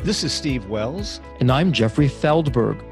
This is Steve Wells. And I'm Jeffrey Feldberg.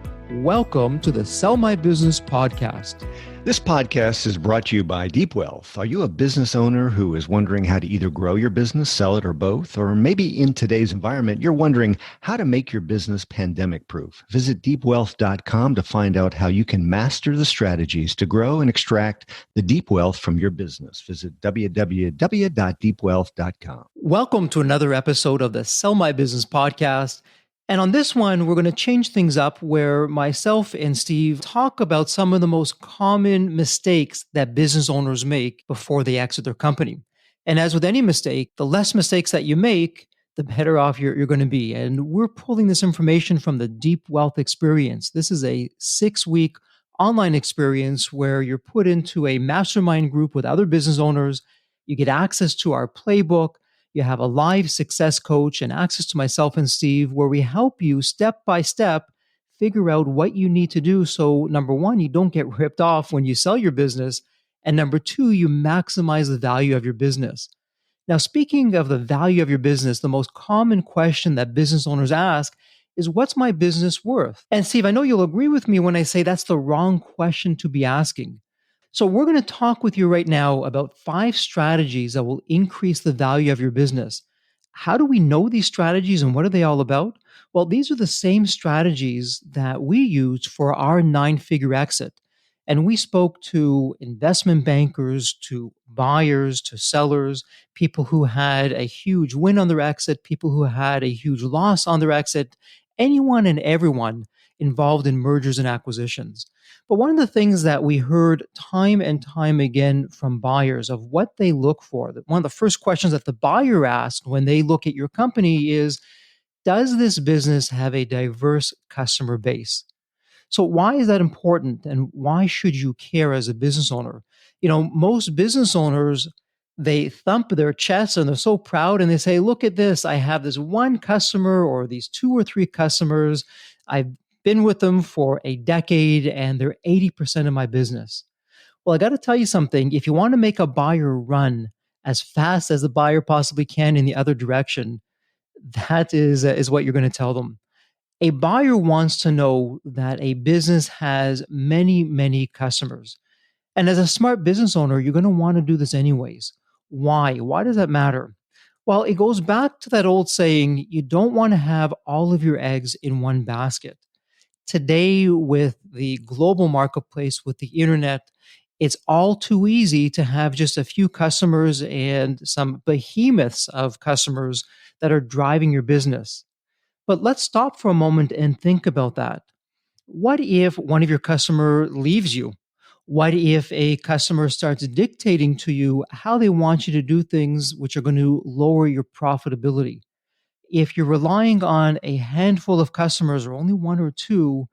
Welcome to the Sell My Business podcast. This podcast is brought to you by Deep Wealth. Are you a business owner who is wondering how to either grow your business, sell it, or both? Or maybe in today's environment, you're wondering how to make your business pandemic-proof. Visit deepwealth.com to find out how you can master the strategies to grow and extract the deep wealth from your business. Visit www.deepwealth.com. Welcome to another episode of the Sell My Business podcast. And on this one, we're going to change things up where myself and Steve talk about some of the most common mistakes that business owners make before they exit their company. And as with any mistake, the less mistakes that you make, the better off you're going to be. And we're pulling this information from the Deep Wealth Experience. This is a 6-week online experience where you're put into a mastermind group with other business owners. You get access to our playbook. You have a live success coach and access to myself and Steve, where we help you step by step figure out what you need to do. So number one, you don't get ripped off when you sell your business. And number two, you maximize the value of your business. Now, speaking of the value of your business, the most common question that business owners ask is, what's my business worth? And Steve, I know you'll agree with me when I say that's the wrong question to be asking. So we're going to talk with you right now about 5 strategies that will increase the value of your business. How do we know these strategies and what are they all about? Well, these are the same strategies that we used for our 9-figure exit. And we spoke to investment bankers, to buyers, to sellers, people who had a huge win on their exit, people who had a huge loss on their exit, anyone and everyone involved in mergers and acquisitions. But one of the things that we heard time and time again from buyers of what they look for, one of the first questions that the buyer asks when they look at your company is, does this business have a diverse customer base? So why is that important and why should you care as a business owner? You know, most business owners, they thump their chests and they're so proud and they say, look at this, I have this one customer or these 2 or 3 customers. I've been with them for a decade and they're 80% of my business. Well, I got to tell you something. If you want to make a buyer run as fast as the buyer possibly can in the other direction, that is what you're going to tell them. A buyer wants to know that a business has many, many customers. And as a smart business owner, you're going to want to do this anyways. Why? Why does that matter? Well, it goes back to that old saying, you don't want to have all of your eggs in one basket. Today, with the global marketplace, with the internet, it's all too easy to have just a few customers and some behemoths of customers that are driving your business. But let's stop for a moment and think about that. What if one of your customers leaves you? What if a customer starts dictating to you how they want you to do things which are going to lower your profitability? If you're relying on a handful of customers or only 1 or 2,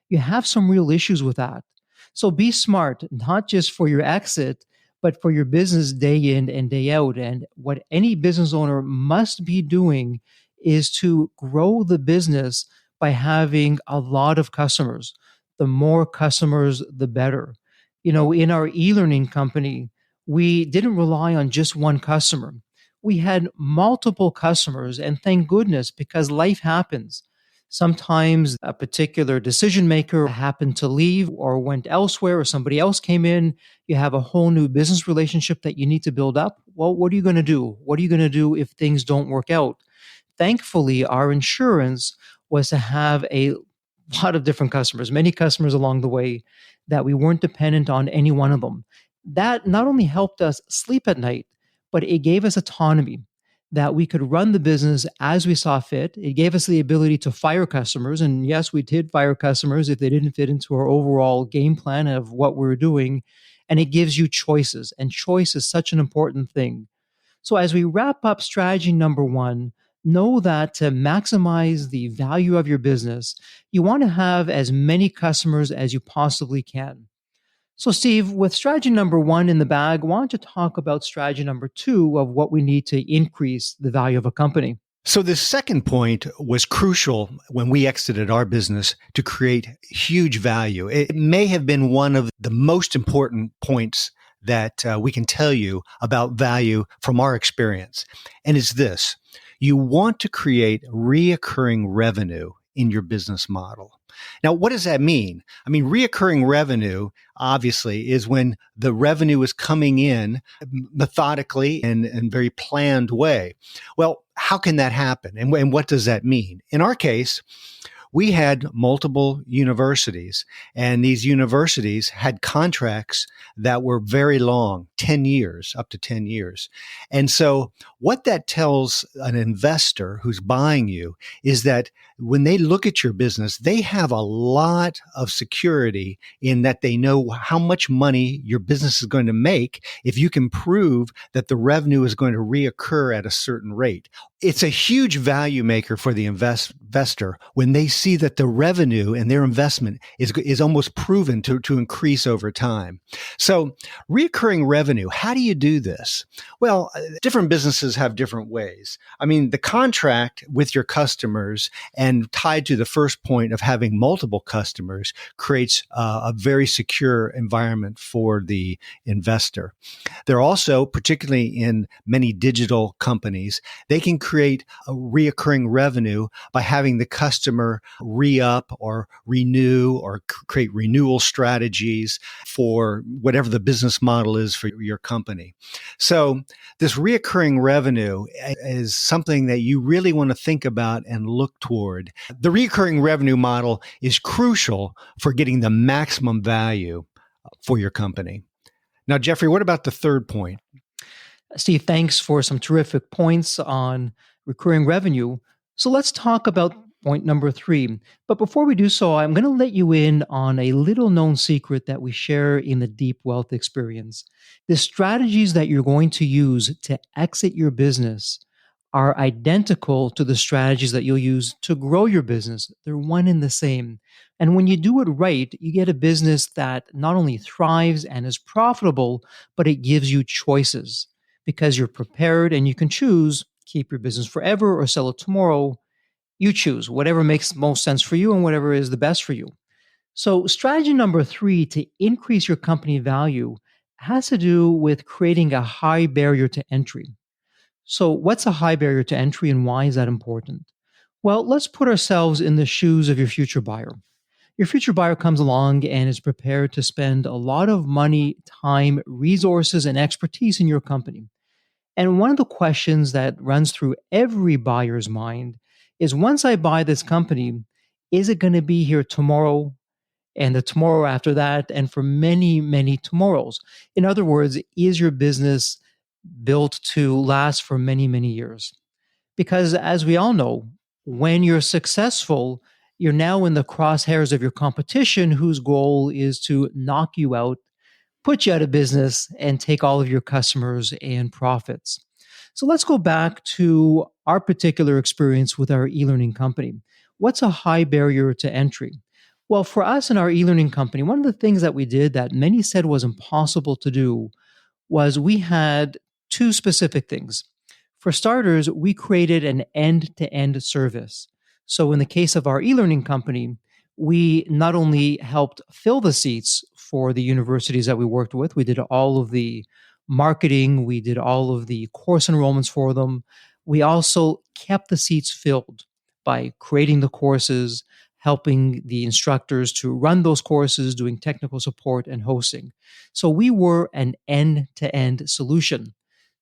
you have some real issues with that. So be smart, not just for your exit, but for your business day in and day out. And what any business owner must be doing is to grow the business by having a lot of customers. The more customers, the better. You know, in our e-learning company, we didn't rely on just one customer. We had multiple customers, and thank goodness, because life happens. Sometimes a particular decision maker happened to leave or went elsewhere, or somebody else came in. You have a whole new business relationship that you need to build up. Well, what are you going to do? What are you going to do if things don't work out? Thankfully, our insurance was to have a lot of different customers, many customers along the way, that we weren't dependent on any one of them. That not only helped us sleep at night, but it gave us autonomy that we could run the business as we saw fit. It gave us the ability to fire customers. And yes, we did fire customers if they didn't fit into our overall game plan of what we were doing. And it gives you choices. And choice is such an important thing. So as we wrap up strategy number 1, know that to maximize the value of your business, you want to have as many customers as you possibly can. So Steve, with strategy number 1 in the bag, why don't you talk about strategy number 2 of what we need to increase the value of a company? So the second point was crucial when we exited our business to create huge value. It may have been one of the most important points that we can tell you about value from our experience. And it's this: you want to create reoccurring revenue in your business model. Now, what does that mean? I mean, reoccurring revenue, obviously, is when the revenue is coming in methodically and very planned way. Well, how can that happen? And what does that mean? In our case, we had multiple universities, and these universities had contracts that were very long, 10 years, up to 10 years. And so what that tells an investor who's buying you is that when they look at your business, they have a lot of security in that they know how much money your business is going to make if you can prove that the revenue is going to reoccur at a certain rate. It's a huge value maker for the investor when they see that the revenue and their investment is almost proven to increase over time. So recurring revenue, how do you do this? Well, different businesses have different ways. I mean, the contract with your customers and tied to the first point of having multiple customers creates a very secure environment for the investor. They're also, particularly in many digital companies, they can create a reoccurring revenue by having the customer re-up or renew or create renewal strategies for whatever the business model is for your company. So this reoccurring revenue is something that you really want to think about and look toward. The reoccurring revenue model is crucial for getting the maximum value for your company. Now, Jeffrey, what about the third point? Steve, thanks for some terrific points on recurring revenue. So let's talk about point number 3. But before we do so, I'm going to let you in on a little known secret that we share in the Deep Wealth experience. The strategies that you're going to use to exit your business are identical to the strategies that you'll use to grow your business. They're one and the same. And when you do it right, you get a business that not only thrives and is profitable, but it gives you choices because you're prepared and you can choose keep your business forever or sell it tomorrow. You choose whatever makes most sense for you and whatever is the best for you. So, strategy number 3 to increase your company value has to do with creating a high barrier to entry. So, what's a high barrier to entry and why is that important? Well, let's put ourselves in the shoes of your future buyer. Your future buyer comes along and is prepared to spend a lot of money, time, resources, and expertise in your company. And one of the questions that runs through every buyer's mind is once I buy this company, is it going to be here tomorrow and the tomorrow after that and for many, many tomorrows? In other words, is your business built to last for many, many years? Because as we all know, when you're successful, you're now in the crosshairs of your competition whose goal is to knock you out, put you out of business, and take all of your customers and profits. So let's go back to our particular experience with our e-learning company. What's a high barrier to entry? Well, for us in our e-learning company, one of the things that we did that many said was impossible to do was we had 2 specific things. For starters, we created an end-to-end service. So in the case of our e-learning company, we not only helped fill the seats for the universities that we worked with, we did all of the marketing, we did all of the course enrollments for them. We also kept the seats filled by creating the courses, helping the instructors to run those courses, doing technical support and hosting. So we were an end-to-end solution.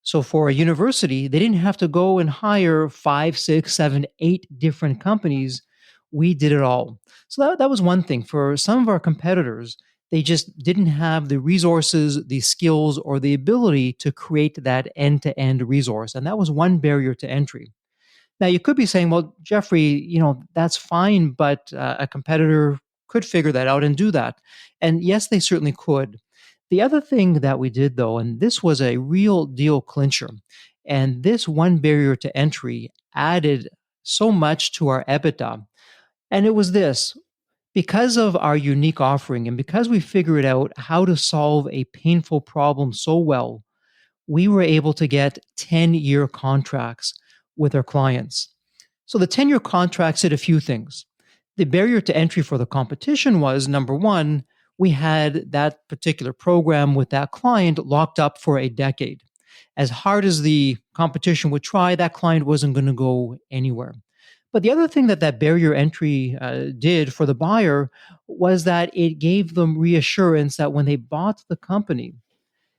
So for a university, they didn't have to go and hire 5, 6, 7, 8 different companies. We did it all. So that was one thing. For some of our competitors, they just didn't have the resources, the skills, or the ability to create that end-to-end resource. And that was one barrier to entry. Now, you could be saying, well, Jeffrey, that's fine, but a competitor could figure that out and do that. And yes, they certainly could. The other thing that we did, though, and this was a real deal clincher, and this one barrier to entry added so much to our EBITDA. And it was this: because of our unique offering and because we figured out how to solve a painful problem so well, we were able to get 10-year contracts with our clients. So the 10-year contracts did a few things. The barrier to entry for the competition was number 1, We had that particular program with that client locked up for a decade. As hard as the competition would try, that client wasn't going to go anywhere. But the other thing that that barrier entry did for the buyer was that it gave them reassurance that when they bought the company,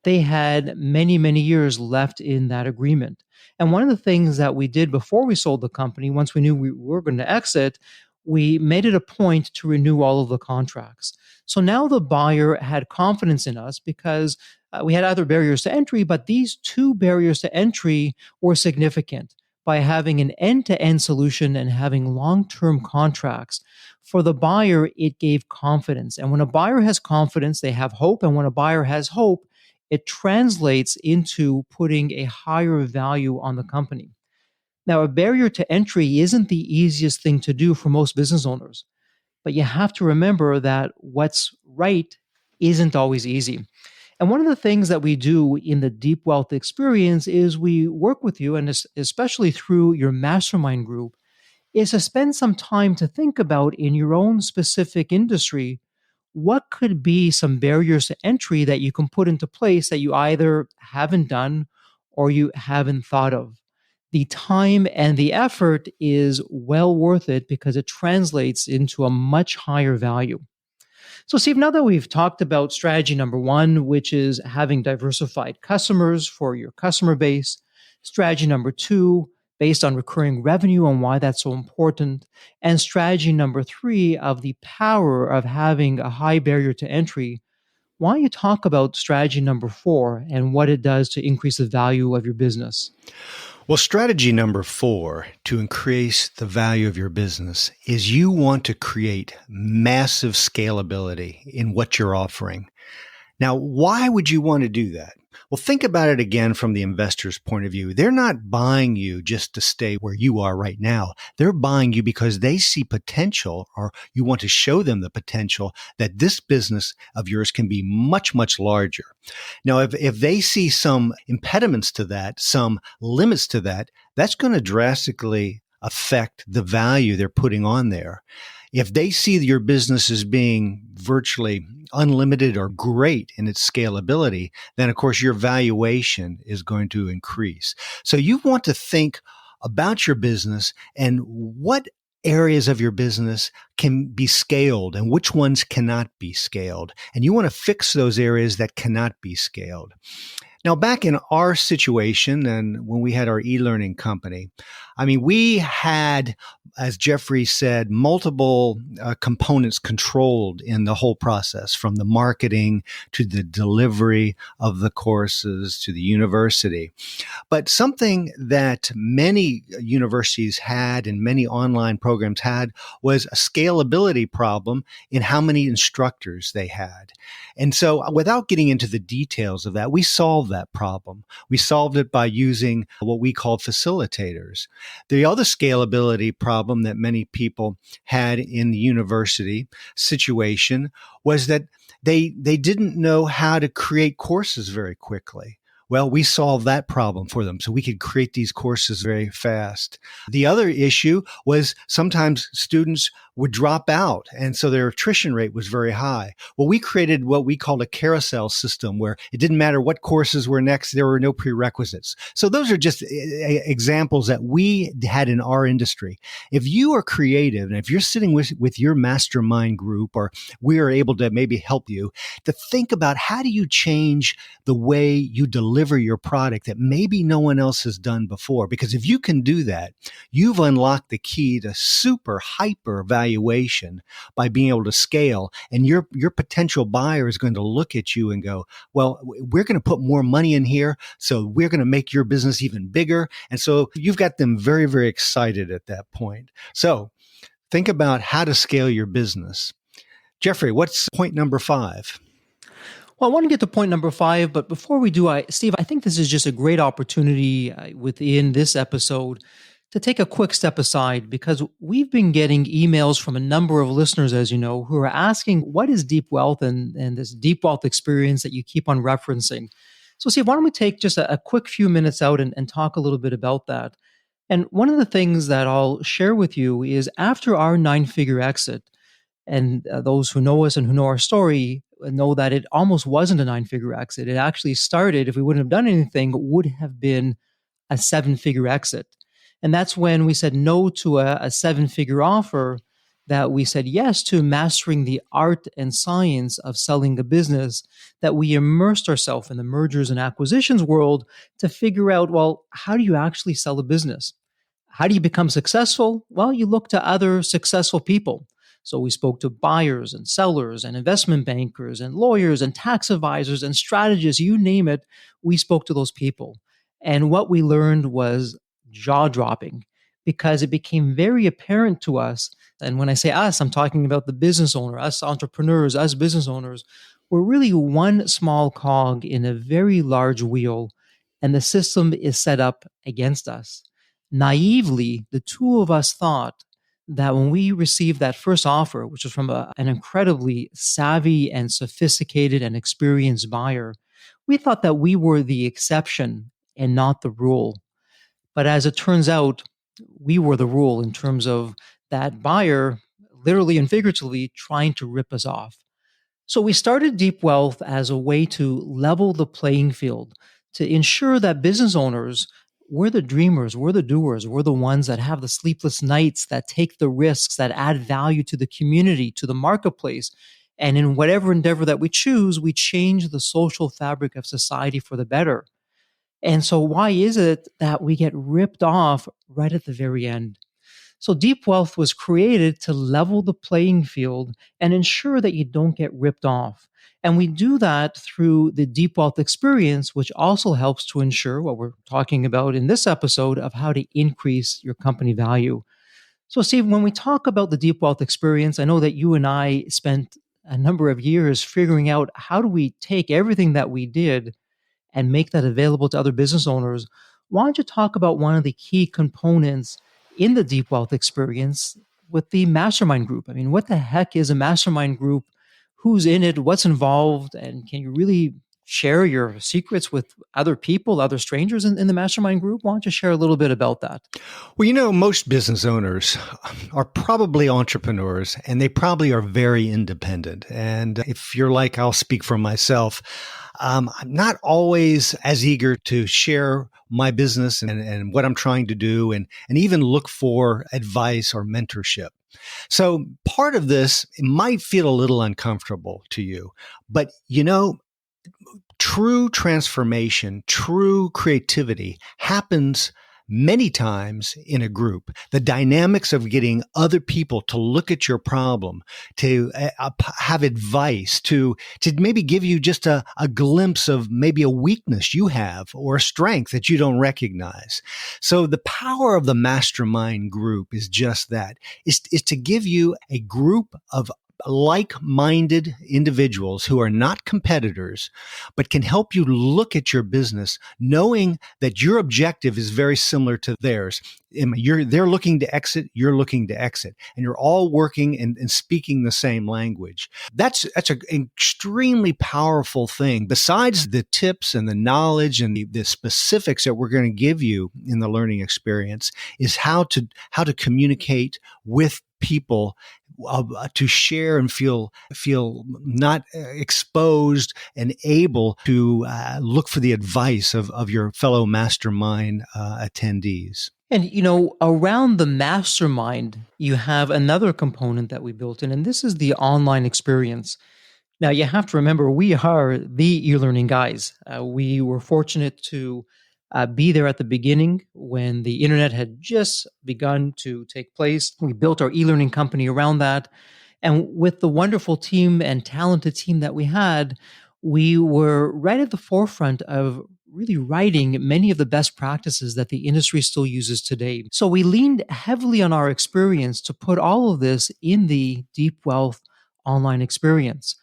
they had many, many years left in that agreement. And one of the things that we did before we sold the company, once we knew we were going to exit, we made it a point to renew all of the contracts. So now the buyer had confidence in us because we had other barriers to entry, but these two barriers to entry were significant by having an end to end solution and having long term contracts. For the buyer, it gave confidence. And when a buyer has confidence, they have hope. And when a buyer has hope, it translates into putting a higher value on the company. Now, a barrier to entry isn't the easiest thing to do for most business owners, but you have to remember that what's right isn't always easy. And one of the things that we do in the Deep Wealth experience is we work with you, and especially through your mastermind group, is to spend some time to think about in your own specific industry what could be some barriers to entry that you can put into place that you either haven't done or you haven't thought of. The time and the effort is well worth it because it translates into a much higher value. So, Steve, now that we've talked about strategy number one, which is having diversified customers for your customer base, strategy number two, based on recurring revenue and why that's so important, and strategy number three of the power of having a high barrier to entry, why don't you talk about strategy number four and what it does to increase the value of your business? Well, strategy number 4 to increase the value of your business is you want to create massive scalability in what you're offering. Now, why would you want to do that? Well, think about it again from the investor's point of view. They're not buying you just to stay where you are right now. They're buying you because they see potential, or you want to show them the potential that this business of yours can be much, much larger. Now, if they see some impediments to that, some limits to that, that's going to drastically affect the value they're putting on there. If they see your business as being virtually unlimited or great in its scalability, then of course your valuation is going to increase. So you want to think about your business and what areas of your business can be scaled and which ones cannot be scaled. And you want to fix those areas that cannot be scaled. Now, back in our situation and when we had our e-learning company, we had, as Jeffrey said, multiple components controlled in the whole process, from the marketing to the delivery of the courses to the university. But something that many universities had and many online programs had was a scalability problem in how many instructors they had. And so without getting into the details of that, we solved that problem. We solved it by using what we called facilitators. The other scalability problem that many people had in the university situation was that they didn't know how to create courses very quickly. Well, we solved that problem for them so we could create these courses very fast. The other issue was sometimes students would drop out, and so their attrition rate was very high. Well, we created what we called a carousel system where it didn't matter what courses were next, there were no prerequisites. So those are just examples that we had in our industry. If you are creative and if you're sitting with your mastermind group, or we are able to maybe help you to think about how do you change the way you deliver your product that maybe no one else has done before. Because if you can do that, you've unlocked the key to super hyper valuation by being able to scale. And your potential buyer is going to look at you and go, well, we're going to put more money in here, so we're going to make your business even bigger. And so you've got them very, very excited at that point. So think about how to scale your business. Jeffrey, what's point number 5? Well, I want to get to point number 5, but before we do, Steve, I think this is just a great opportunity within this episode to take a quick step aside, because we've been getting emails from a number of listeners, as you know, who are asking, what is deep wealth and this deep wealth experience that you keep on referencing? So, Steve, why don't we take just a quick few minutes out and talk a little bit about that? And one of the things that I'll share with you is after our 9-figure exit, and those who know us and who know our story, know that it almost wasn't a nine-figure exit. It actually started, if we wouldn't have done anything, would have been a seven-figure exit. And that's when we said no to a seven-figure offer, that we said yes to mastering the art and science of selling a business, that we immersed ourselves in the mergers and acquisitions world to figure out, well, how do you actually sell a business? How do you become successful? Well, you look to other successful people. So we spoke to buyers and sellers and investment bankers and lawyers and tax advisors and strategists, you name it. We spoke to those people. And what we learned was jaw dropping, because it became very apparent to us. And when I say us, I'm talking about the business owner, us entrepreneurs, us business owners. We're really one small cog in a very large wheel, and the system is set up against us. Naively, the two of us thought that when we received that first offer, which was from an incredibly savvy and sophisticated and experienced buyer, we thought that we were the exception and not the rule. But as it turns out, we were the rule in terms of that buyer literally and figuratively trying to rip us off. So we started Deep Wealth as a way to level the playing field, to ensure that business owners, we're the dreamers, we're the doers, we're the ones that have the sleepless nights, that take the risks, that add value to the community, to the marketplace. And in whatever endeavor that we choose, we change the social fabric of society for the better. And so, why is it that we get ripped off right at the very end? So, Deep Wealth was created to level the playing field and ensure that you don't get ripped off. And we do that through the Deep Wealth experience, which also helps to ensure what we're talking about in this episode of how to increase your company value. So, Steve, when we talk about the Deep Wealth experience, I know that you and I spent a number of years figuring out how do we take everything that we did and make that available to other business owners. Why don't you talk about one of the key components in the Deep Wealth experience with the mastermind group? I mean, what the heck is a mastermind group? Who's in it? What's involved? And can you really share your secrets with other people, other strangers in the mastermind group? Why don't you share a little bit about that? Well, most business owners are probably entrepreneurs and they probably are very independent. And if you're like, I'll speak for myself, I'm not always as eager to share my business and what I'm trying to do and even look for advice or mentorship. So part of this might feel a little uncomfortable to you, but true transformation, true creativity happens many times in a group. The dynamics of getting other people to look at your problem, to have advice, to maybe give you just a glimpse of maybe a weakness you have or a strength that you don't recognize. So the power of the mastermind group is just that, is to give you a group of like-minded individuals who are not competitors, but can help you look at your business knowing that your objective is very similar to theirs. They're looking to exit, you're looking to exit, and you're all working and speaking the same language. That's an extremely powerful thing. Besides the tips and the knowledge and the specifics that we're going to give you in the learning experience, is how to communicate with people, to share and feel not exposed and able to look for the advice of your fellow mastermind attendees. And, around the mastermind, you have another component that we built in, and this is the online experience. Now, you have to remember, we are the e-learning guys. We were fortunate to be there at the beginning when the internet had just begun to take place. We built our e-learning company around that. And with the wonderful team and talented team that we had, we were right at the forefront of really writing many of the best practices that the industry still uses today. So we leaned heavily on our experience to put all of this in the Deep Wealth online experience.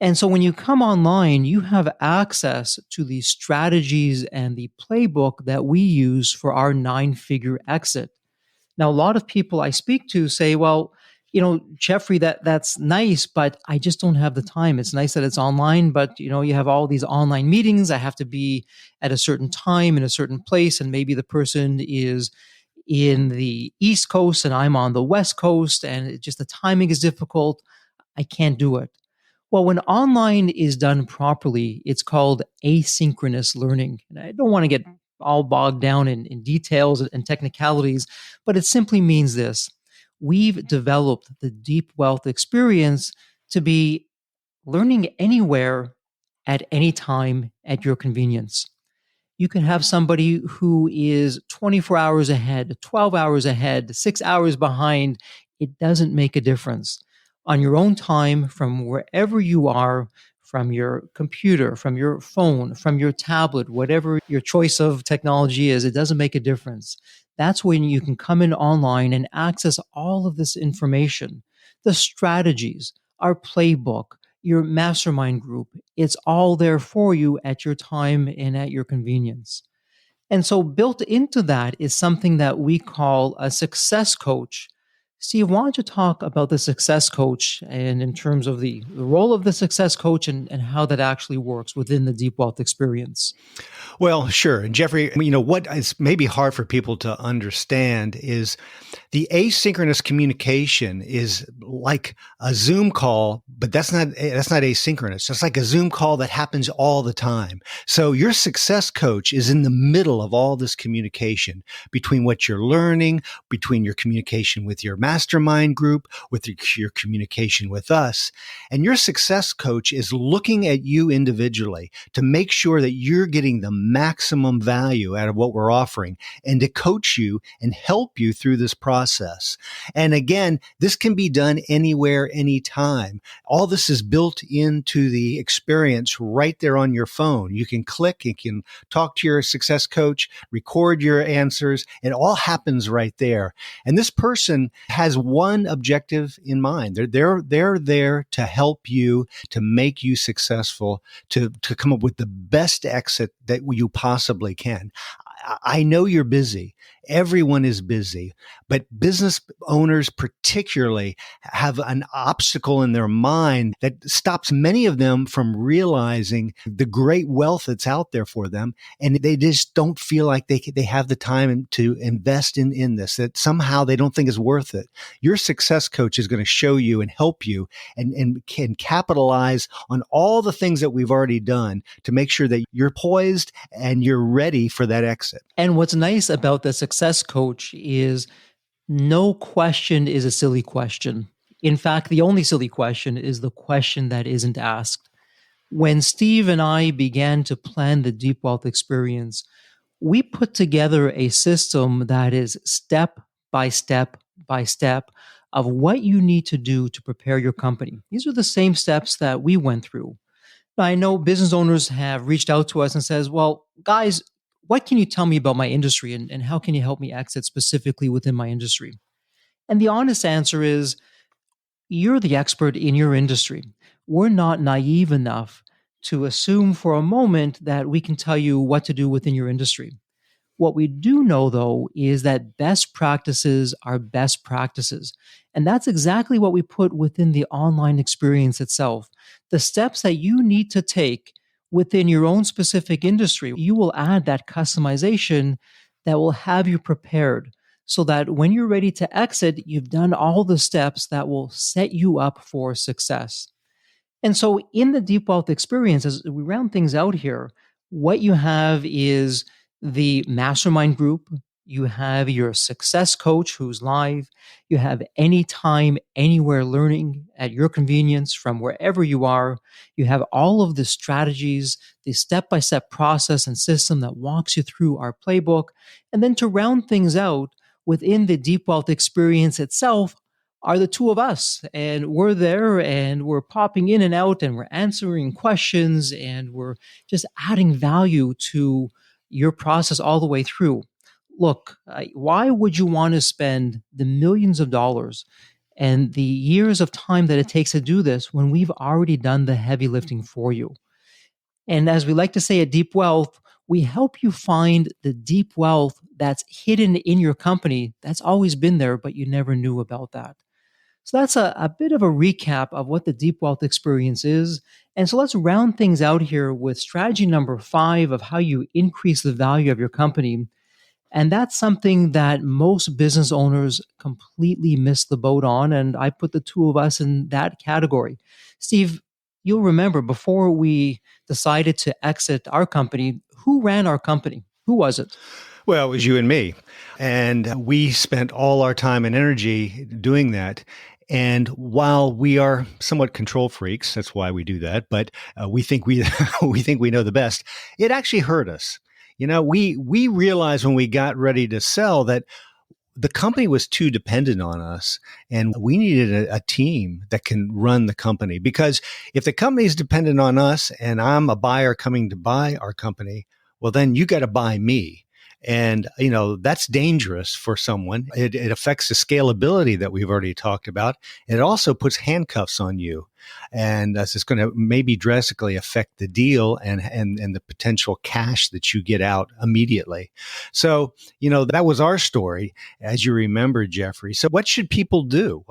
And so when you come online, you have access to the strategies and the playbook that we use for our nine-figure exit. Now, a lot of people I speak to say, well, Jeffrey, that's nice, but I just don't have the time. It's nice that it's online, but you have all these online meetings. I have to be at a certain time in a certain place, and maybe the person is in the East Coast and I'm on the West Coast, and the timing is difficult. I can't do it. Well, when online is done properly, it's called asynchronous learning. And I don't want to get all bogged down in details and technicalities, but it simply means this. We've developed the deep wealth experience to be learning anywhere at any time at your convenience. You can have somebody who is 24 hours ahead, 12 hours ahead, 6 hours behind. It doesn't make a difference. On your own time, from wherever you are, from your computer, from your phone, from your tablet, whatever your choice of technology is, it doesn't make a difference. That's when you can come in online and access all of this information, the strategies, our playbook, your mastermind group. It's all there for you at your time and at your convenience. And so, built into that is something that we call a success coach. Steve, why don't you talk about the success coach and in terms of the role of the success coach and how that actually works within the Deep Wealth experience? Well, sure. And Jeffrey, what is maybe hard for people to understand is the asynchronous communication is like a Zoom call, but that's not asynchronous. It's like a Zoom call that happens all the time. So your success coach is in the middle of all this communication between what you're learning, between your communication with your mastermind group, with your communication with us. And your success coach is looking at you individually to make sure that you're getting the maximum value out of what we're offering and to coach you and help you through this process. And again, this can be done anywhere, anytime. All this is built into the experience right there on your phone. You can click, you can talk to your success coach, record your answers. It all happens right there. And this person has one objective in mind. They're there to help you, to make you successful, to come up with the best exit that you possibly can. I know you're busy. Everyone is busy, but business owners particularly have an obstacle in their mind that stops many of them from realizing the great wealth that's out there for them. And they just don't feel like they have the time to invest in this, that somehow they don't think it's worth it. Your success coach is going to show you and help you and can capitalize on all the things that we've already done to make sure that you're poised and you're ready for that exit. And what's nice about the success coach is no question is a silly question. In fact, the only silly question is the question that isn't asked. When Steve and I began to plan the Deep Wealth experience, we put together a system that is step by step by step of what you need to do to prepare your company. These are the same steps that we went through. I know business owners have reached out to us and says, well, guys, what can you tell me about my industry and how can you help me exit specifically within my industry? And the honest answer is you're the expert in your industry. We're not naive enough to assume for a moment that we can tell you what to do within your industry. What we do know, though, is that best practices are best practices. And that's exactly what we put within the online experience itself. The steps that you need to take within your own specific industry, you will add that customization that will have you prepared so that when you're ready to exit, you've done all the steps that will set you up for success. And so, in the Deep Wealth experience, as we round things out here, what you have is the mastermind group. You have your success coach who's live. You have anytime, anywhere learning at your convenience from wherever you are. You have all of the strategies, the step by step process and system that walks you through our playbook. And then to round things out within the Deep Wealth experience itself, are the two of us. And we're there and we're popping in and out and we're answering questions and we're just adding value to your process all the way through. Look, why would you want to spend the millions of dollars and the years of time that it takes to do this when we've already done the heavy lifting for you? And as we like to say at Deep Wealth, we help you find the deep wealth that's hidden in your company that's always been there, but you never knew about that. So that's a bit of a recap of what the Deep Wealth experience is. And so let's round things out here with strategy number 5 of how you increase the value of your company. And that's something that most business owners completely miss the boat on. And I put the two of us in that category. Steve, you'll remember before we decided to exit our company, who ran our company? Who was it? Well, it was you and me. And we spent all our time and energy doing that. And while we are somewhat control freaks, that's why we do that. But we think we we think we know the best. It actually hurt us. We realized when we got ready to sell that the company was too dependent on us, and we needed a team that can run the company. Because if the company is dependent on us and I'm a buyer coming to buy our company, well, then you got to buy me. And, that's dangerous for someone. It affects the scalability that we've already talked about. It also puts handcuffs on you. And that's going to maybe drastically affect the deal and the potential cash that you get out immediately. So, that was our story, as you remember, Jeffrey. So what should people do?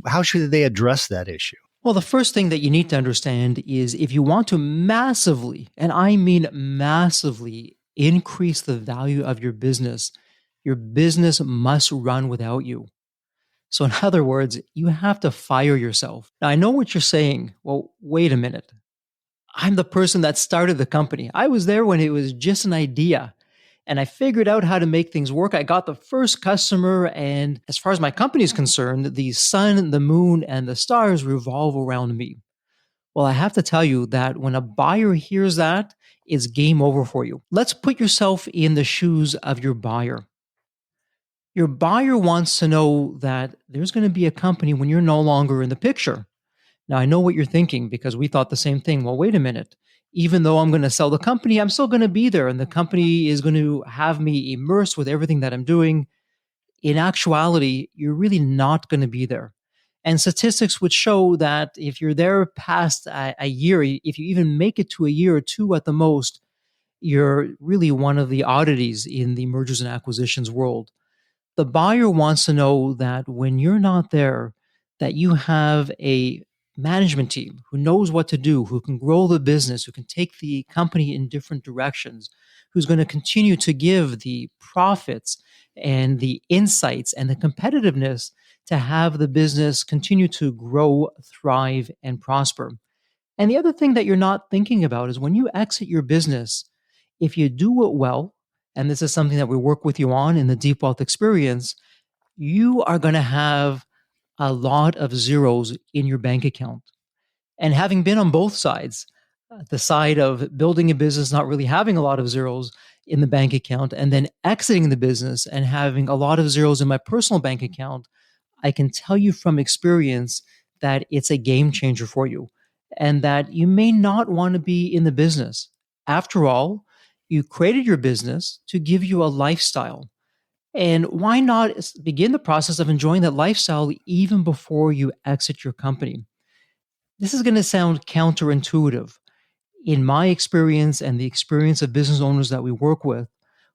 How should they address that issue? Well, the first thing that you need to understand is if you want to massively, and I mean massively, increase the value of your business must run without you. So, in other words, you have to fire yourself. Now, I know what you're saying. Well, wait a minute. I'm the person that started the company. I was there when it was just an idea and I figured out how to make things work. I got the first customer. And as far as my company is concerned, the sun, the moon, and the stars revolve around me. Well, I have to tell you that when a buyer hears that, it's game over for you. Let's put yourself in the shoes of your buyer. Your buyer wants to know that there's going to be a company when you're no longer in the picture. Now, I know what you're thinking because we thought the same thing. Well, wait a minute. Even though I'm going to sell the company, I'm still going to be there and the company is going to have me immersed with everything that I'm doing. In actuality, you're really not going to be there. And statistics would show that if you're there past a year, if you even make it to a year or two at the most, you're really one of the oddities in the mergers and acquisitions world. The buyer wants to know that when you're not there, that you have a management team who knows what to do, who can grow the business, who can take the company in different directions, who's going to continue to give the profits and the insights and the competitiveness to have the business continue to grow, thrive, and prosper. And the other thing that you're not thinking about is when you exit your business, if you do it well, and this is something that we work with you on in the Deep Wealth experience, you are going to have a lot of zeros in your bank account. And having been on both sides, the side of building a business, not really having a lot of zeros in the bank account, and then exiting the business and having a lot of zeros in my personal bank account, I can tell you from experience that it's a game changer for you and that you may not want to be in the business. After all, you created your business to give you a lifestyle. And why not begin the process of enjoying that lifestyle even before you exit your company? This is going to sound counterintuitive. In my experience and the experience of business owners that we work with,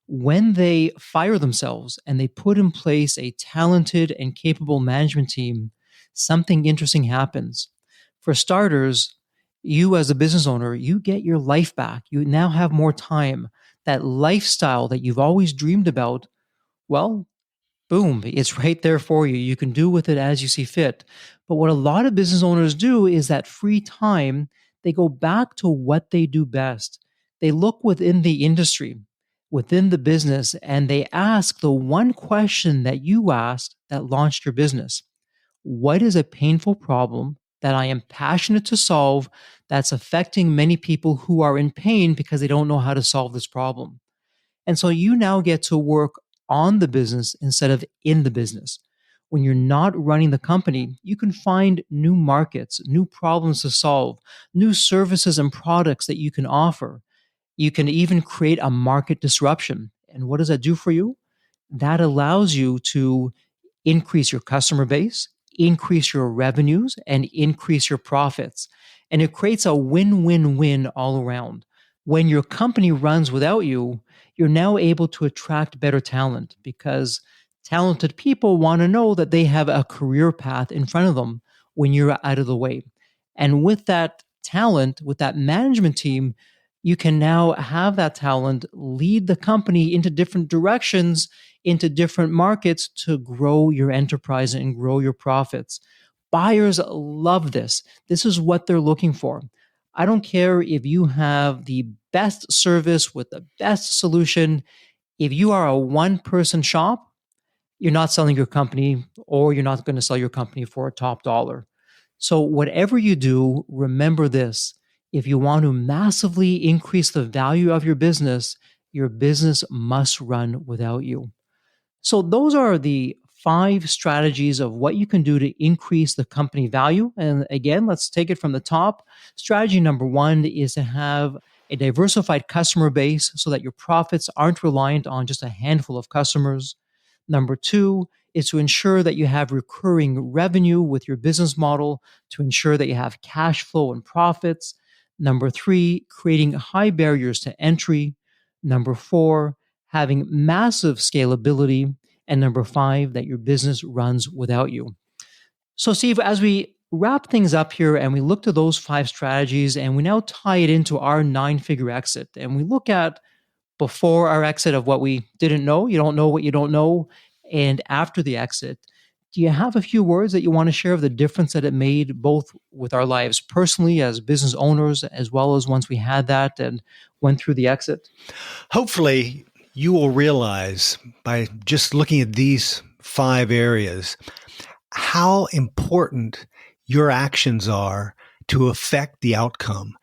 when they fire themselves and they put in place a talented and capable management team, something interesting happens. For starters, you as a business owner, you get your life back. You now have more time. That lifestyle that you've always dreamed about, well, boom, it's right there for you. You can do with it as you see fit. But what a lot of business owners do is that free time, they go back to what they do best. They look within the industry, within the business, and they ask the one question that you asked that launched your business. What is a painful problem that I am passionate to solve that's affecting many people who are in pain because they don't know how to solve this problem? And so you now get to work on the business instead of in the business. When you're not running the company, you can find new markets, new problems to solve, new services and products that you can offer. You can even create a market disruption. And what does that do for you? That allows you to increase your customer base, increase your revenues, and increase your profits. And it creates a win win win all around. When your company runs without you, you're now able to attract better talent because talented people want to know that they have a career path in front of them when you're out of the way. And with that talent, with that management team, you can now have that talent lead the company into different directions, into different markets to grow your enterprise and grow your profits. Buyers love this. This is what they're looking for. I don't care if you have the best service with the best solution. If you are a one person shop, you're not selling your company or you're not going to sell your company for a top dollar. So, whatever you do, remember this. If you want to massively increase the value of your business must run without you. So, those are the 5 strategies of what you can do to increase the company value. And again, let's take it from the top. Strategy number 1 is to have a diversified customer base so that your profits aren't reliant on just a handful of customers. Number 2 is to ensure that you have recurring revenue with your business model to ensure that you have cash flow and profits. Number 3, creating high barriers to entry. Number 4, having massive scalability. And number 5, that your business runs without you. So, Steve, as we wrap things up here and we look to those 5 strategies and we now tie it into our 9-figure exit and we look at before our exit of what we didn't know, you don't know what you don't know, and after the exit, do you have a few words that you want to share of the difference that it made both with our lives personally as business owners, as well as once we had that and went through the exit? Hopefully, you will realize by just looking at these 5 areas how important your actions are to affect the outcome.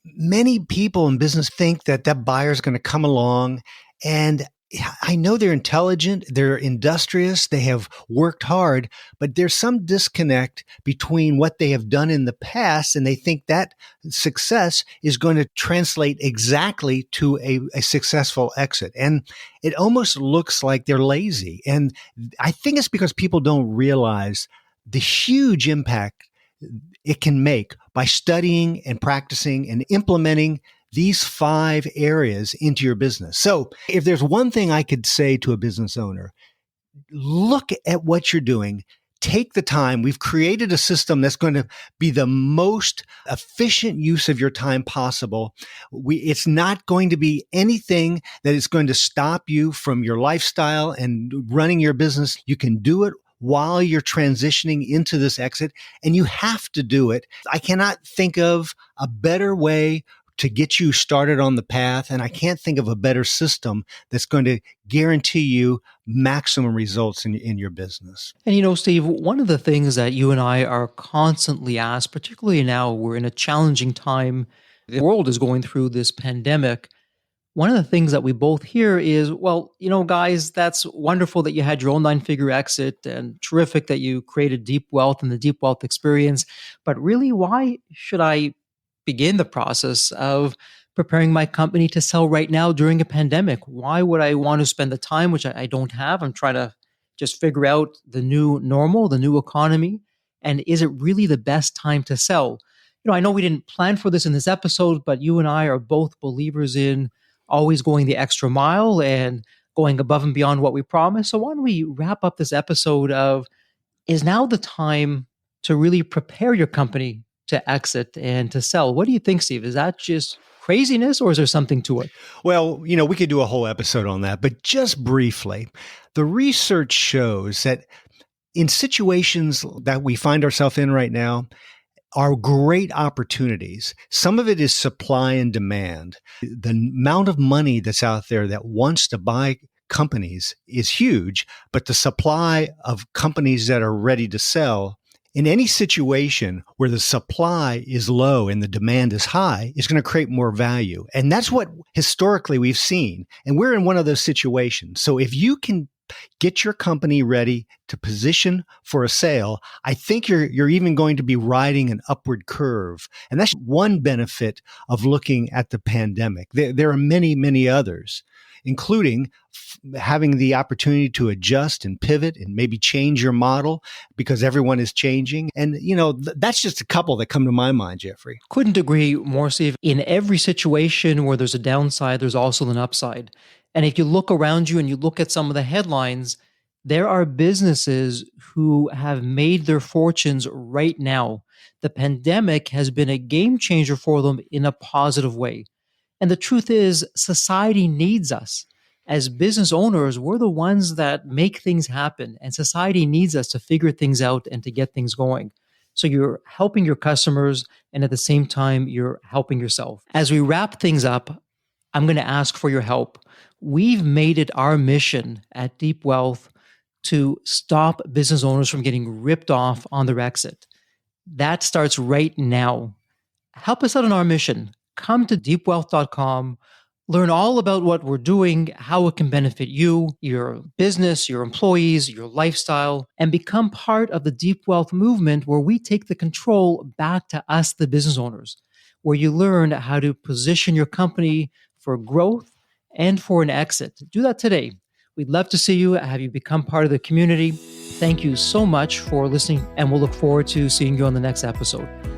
Many people in business think that buyer is going to come along, and I know they're intelligent, they're industrious, they have worked hard, but there's some disconnect between what they have done in the past, and they think that success is going to translate exactly to a successful exit. And it almost looks like they're lazy. And I think it's because people don't realize the huge impact it can make by studying and practicing and implementing these 5 areas into your business. So if there's one thing I could say to a business owner, look at what you're doing. Take the time. We've created a system that's going to be the most efficient use of your time possible. It's not going to be anything that is going to stop you from your lifestyle and running your business. You can do it while you're transitioning into this exit, and you have to do it. I cannot think of a better way to get you started on the path, and I can't think of a better system that's going to guarantee you maximum results in your business. And Steve, one of the things that you and I are constantly asked, particularly now we're in a challenging time, the world is going through this pandemic. One of the things that we both hear is, well, guys, that's wonderful that you had your own 9-figure exit and terrific that you created deep wealth and the deep wealth experience. But really, why should I begin the process of preparing my company to sell right now during a pandemic? Why would I want to spend the time, which I don't have? I'm trying to just figure out the new normal, the new economy. And is it really the best time to sell? I know we didn't plan for this in this episode, but you and I are both believers in always going the extra mile and going above and beyond what we promised. So why don't we wrap up this episode of, is now the time to really prepare your company to exit and to sell? What do you think, Steve? Is that just craziness or is there something to it? Well, we could do a whole episode on that, but just briefly, the research shows that in situations that we find ourselves in right now, are great opportunities. Some of it is supply and demand. The amount of money that's out there that wants to buy companies is huge, but the supply of companies that are ready to sell in any situation where the supply is low and the demand is high is going to create more value. And that's what historically we've seen. And we're in one of those situations. So if you can get your company ready to position for a sale, I think you're even going to be riding an upward curve. And that's one benefit of looking at the pandemic. There are many, many others, including having the opportunity to adjust and pivot and maybe change your model because everyone is changing. And, that's just a couple that come to my mind, Jeffrey. Couldn't agree more, Steve. In every situation where there's a downside, there's also an upside. And if you look around you and you look at some of the headlines, there are businesses who have made their fortunes right now. The pandemic has been a game changer for them in a positive way. And the truth is, society needs us. As business owners, we're the ones that make things happen, and society needs us to figure things out and to get things going. So you're helping your customers, and at the same time, you're helping yourself. As we wrap things up, I'm going to ask for your help. We've made it our mission at Deep Wealth to stop business owners from getting ripped off on their exit. That starts right now. Help us out on our mission. Come to deepwealth.com, learn all about what we're doing, how it can benefit you, your business, your employees, your lifestyle, and become part of the Deep Wealth movement where we take the control back to us, the business owners, where you learn how to position your company for growth and for an exit. Do that today. We'd love to see you, have you become part of the community. Thank you so much for listening, and we'll look forward to seeing you on the next episode.